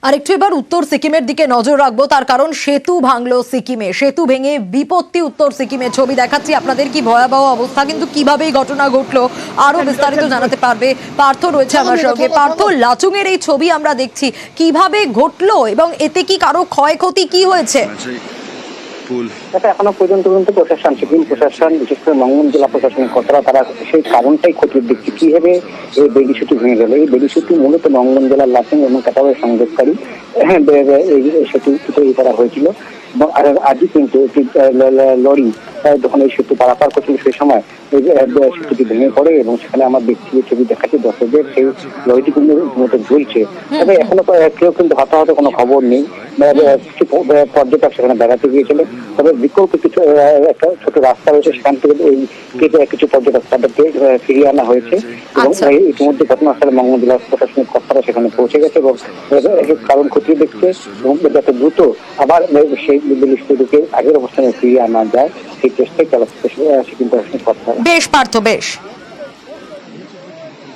আরেকটু এবার উত্তর সিকিমের দিকে নজর রাখবো, তার কারণ সেতু ভাঙলো সিকিমে, সেতু ভেঙে বিপত্তি উত্তর সিকিমে। ছবি দেখাচ্ছি আপনাদের, কি ভয়াবহ অবস্থা, কিন্তু কিভাবে এই ঘটনা ঘটলো আরো বিস্তারিত জানাতে পারবে পার্থ রয়েছে আমার সঙ্গে। পার্থ, লাচুং এর এই ছবি আমরা দেখছি, কিভাবে ঘটলো এবং এতে কি কারো ক্ষয়ক্ষতি কি হয়েছে? এখনো পর্যন্ত কিন্তু প্রশাসন, সিকিম প্রশাসন, বিশেষ করে মঙ্গল জেলা প্রশাসনের কর্তারা তারা সেই কারণটাই খতিয়ে দেখছে কিভাবে এই বেলি সেতু ভেঙে গেল। এই বেলি সেতু মূলত মঙ্গল জেলার লাচুং এবং কাটাওয়ের সংযোগকারী এই সেতু তৈরি করা হয়েছিল। এবং আজই কিন্তু একটি লরি যখন এই সেতু পারাপার করছিল সেই সময় সেতুটি ভেঙে পড়ে এবং সেখানে আমার ব্যক্তিগত ছবি দেখাচ্ছে দর্শকদের, সেই লরিটি কিন্তু রীতিমতো ঝুলছে। তবে এখনো কেউ কিন্তু হতাহত কোনো খবর নেই। কিছু পর্যটক সেখানে বেড়াতে গিয়েছিলেন, তবে বিকল্প কিছু একটা ছোট রাস্তা রয়েছে, সেখান থেকে এই কিছু পর্যটক তাদেরকে ফিরিয়ে আনা হয়েছে এবং ইতিমধ্যে ঘটনাস্থলে মঙ্গল জেলা প্রশাসনিক কর্তারা সেখানে পৌঁছে গেছে এবং কারণ খতিয়ে দেখছে এবং যাতে দ্রুত আবার সেই সেতুকে আগের অবস্থানে ফিরিয়ে আনা যায় সেই চেষ্টাই চালাচ্ছে সিকিম প্রশাসনিক কর্তারা। বেশ পার্থ, বেশ।